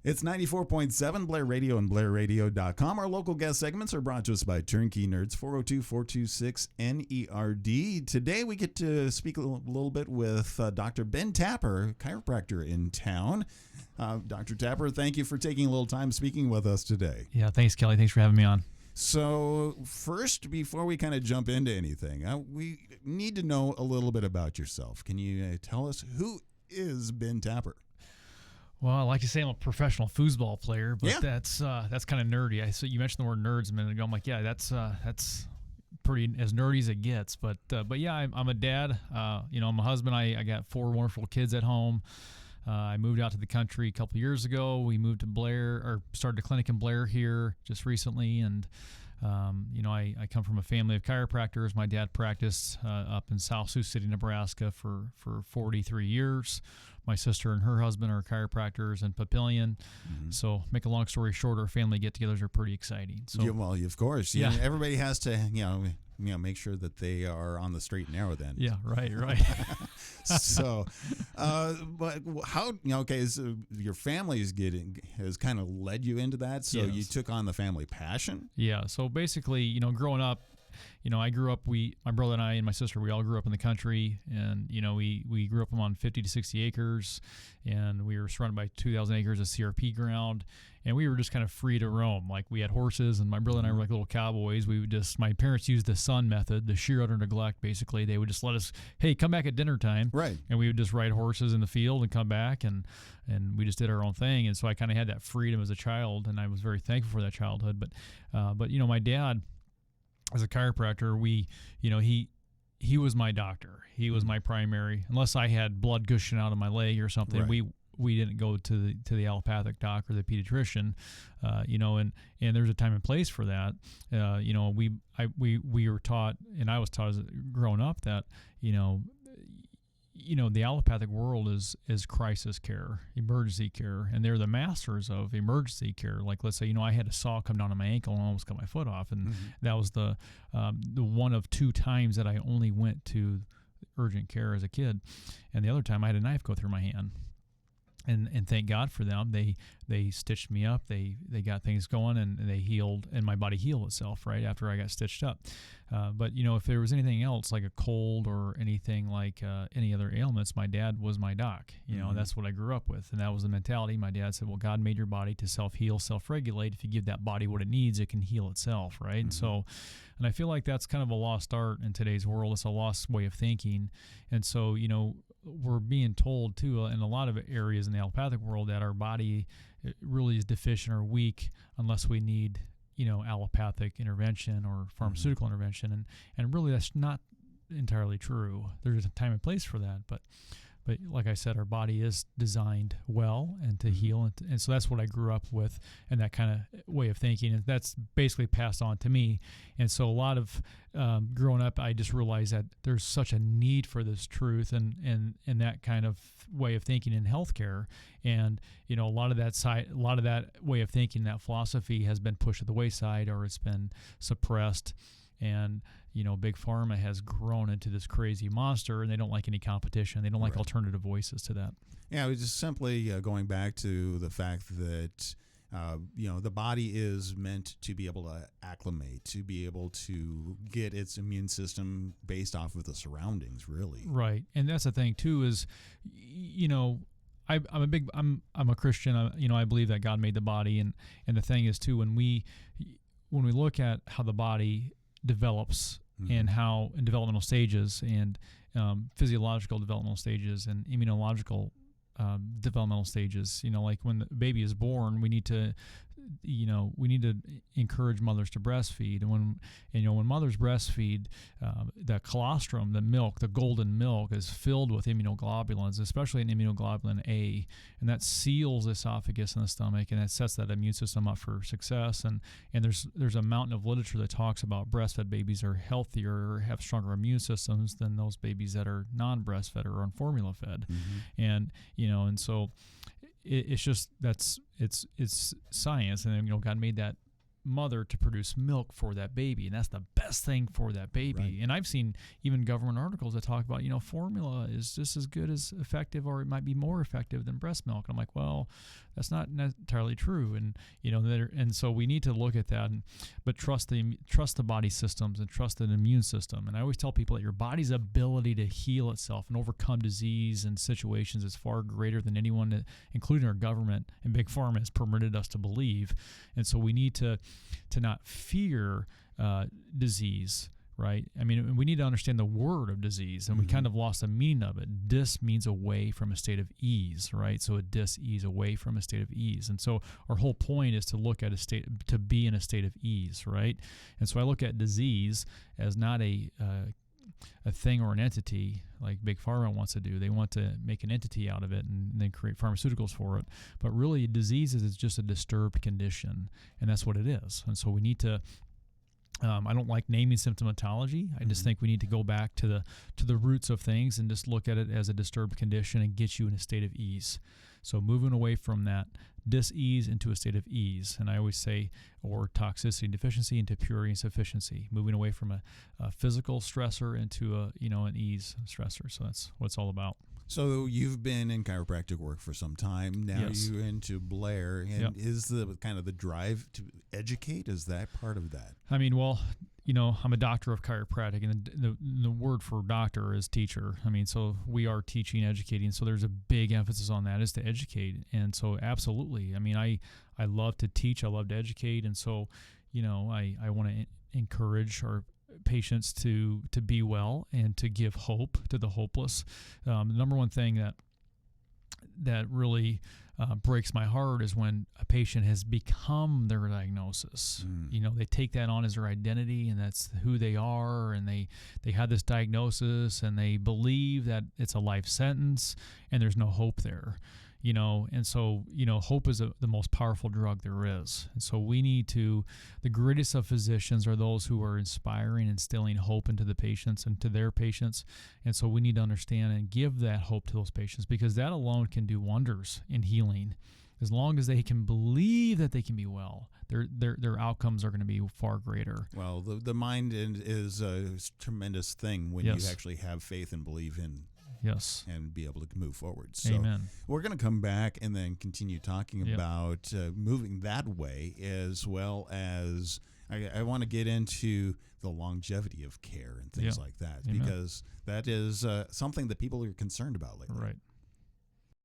It's 94.7 Blair Radio and BlairRadio.com. Our local guest segments are brought to us by Turnkey Nerds, 402-426-NERD. Today we get to speak a little bit with Dr. Ben Tapper, chiropractor in town. Dr. Tapper, thank you for taking a little time speaking with us today. Yeah, thanks, Kelly. Thanks for having me on. So first, before we kind of jump into anything, we need to know a little bit about yourself. Can you tell us who is Ben Tapper? Well, I like to say I'm a professional foosball player, but Yeah. that's kind of nerdy. So you mentioned the word nerds a minute ago. I'm like, yeah, that's pretty as nerdy as it gets. But yeah, I'm a dad. I'm a husband. I got 4 wonderful kids at home. I moved out to the country a couple of years ago. We moved to Blair, or started a clinic in Blair here just recently, and I come from a family of chiropractors. My dad practiced up in South Sioux City, Nebraska for 43 years. My sister and her husband are chiropractors in Papillion. Mm-hmm. So make a long story short, our family get-togethers are pretty exciting. So, yeah, well, of course. Yeah. Everybody has to, make sure that they are on the straight and narrow then. Yeah, right. So, but how, so your family has kind of led you into that. So Yes. you took on the family passion. Yeah. So basically, growing up, I grew up, my brother and I and my sister, we all grew up in the country, and, we grew up on 50 to 60 acres, and we were surrounded by 2,000 acres of CRP ground, and we were just kind of free to roam. Like, we had horses, and my brother and I were like little cowboys. My parents used the son method, the shear utter neglect, basically. They would just let us, hey, come back at dinner time. Right. And we would just ride horses in the field and come back, and we just did our own thing. And so I kind of had that freedom as a child, and I was very thankful for that childhood. But my dad, as a chiropractor, he was my doctor. He was my primary. Unless I had blood gushing out of my leg or something, Right. we didn't go to the allopathic doc or the pediatrician, and there's a time and place for that. We were taught, and I was taught as growing up, that the allopathic world is crisis care, emergency care, and they're the masters of emergency care. Like, let's say, I had a saw come down on my ankle and almost cut my foot off, and that was the one of 2 times that I only went to urgent care as a kid, and the other time I had a knife go through my hand. And thank God for them. They stitched me up. They got things going, and they healed, and my body healed itself right after I got stitched up. But if there was anything else, like a cold or anything like any other ailments, my dad was my doc. That's what I grew up with, and that was the mentality. My dad said, well, God made your body to self-heal, self-regulate. If you give that body what it needs, it can heal itself, right? And I feel like that's kind of a lost art in today's world. It's a lost way of thinking. And so, we're being told too in a lot of areas in the allopathic world that our body really is deficient or weak unless we need allopathic intervention or pharmaceutical intervention, and really that's not entirely true. There's a time and place for that, but like I said, our body is designed well and to heal, and so that's what I grew up with, and that kind of way of thinking, and that's basically passed on to me. And so a lot of growing up, I just realized that there's such a need for this truth and that kind of way of thinking in healthcare, and a lot of that way of thinking, that philosophy, has been pushed to the wayside, or it's been suppressed. And big pharma has grown into this crazy monster, and they don't like any competition. They don't like alternative voices to that. Yeah, it was just simply going back to the fact that the body is meant to be able to acclimate, to be able to get its immune system based off of the surroundings, really. Right, and that's the thing too. Is I'm a Christian. I believe that God made the body, and the thing is too, when we look at how the body develops and how in developmental stages and physiological developmental stages and immunological developmental stages, like when the baby is born, we need to encourage mothers to breastfeed. And when mothers breastfeed, the colostrum, the milk, the golden milk, is filled with immunoglobulins, especially an immunoglobulin A, and that seals the esophagus and the stomach, and that sets that immune system up for success. And there's a mountain of literature that talks about breastfed babies are healthier or have stronger immune systems than those babies that are non-breastfed or on formula fed. And so it's just it's science, and God made that mother to produce milk for that baby, and that's the best best thing for that baby. Right. And I've seen even government articles that talk about, formula is just as good as effective, or it might be more effective than breast milk. And I'm like, well, that's not entirely true. And, and so we need to look at that, but trust the body systems and trust the immune system. And I always tell people that your body's ability to heal itself and overcome disease and situations is far greater than anyone, including our government and big pharma, has permitted us to believe. And so we need to not fear disease, right? I mean, we need to understand the word of disease, and we kind of lost the meaning of it. Dis means away from a state of ease, right? So a dis-ease, away from a state of ease. And so our whole point is to look at to be in a state of ease, right? And so I look at disease as not a thing or an entity like Big Pharma wants to do. They want to make an entity out of it and then create pharmaceuticals for it. But really, disease is just a disturbed condition, and that's what it is. And so we need to I don't like naming symptomatology. I just think we need to go back to the roots of things and just look at it as a disturbed condition and get you in a state of ease. So moving away from that dis-ease into a state of ease. And I always say, or toxicity and deficiency into purity and sufficiency. Moving away from a physical stressor into an ease stressor. So that's what it's all about. So you've been in chiropractic work for some time. Now you're into Blair. And is the kind of the drive to educate, is that part of that? I mean, well, I'm a doctor of chiropractic, and the word for doctor is teacher. I mean, so we are teaching, educating. So there's a big emphasis on that, is to educate. And so absolutely. I mean, I love to teach. I love to educate. And so, I want to encourage our patients to be well and to give hope to the hopeless. The number one thing that really breaks my heart is when a patient has become their diagnosis. They take that on as their identity, and that's who they are, and they have this diagnosis, and they believe that it's a life sentence, and there's no hope there. And so, hope is the most powerful drug there is. And so the greatest of physicians are those who are inspiring, instilling hope into the patients and to their patients. And so we need to understand and give that hope to those patients, because that alone can do wonders in healing. As long as they can believe that they can be well, their outcomes are going to be far greater. Well, the mind is a tremendous thing when you actually have faith and believe in. Yes. And be able to move forward. So Amen. We're going to come back and then continue talking about moving that way, as well as I want to get into the longevity of care and things like that, because that is something that people are concerned about lately. Right.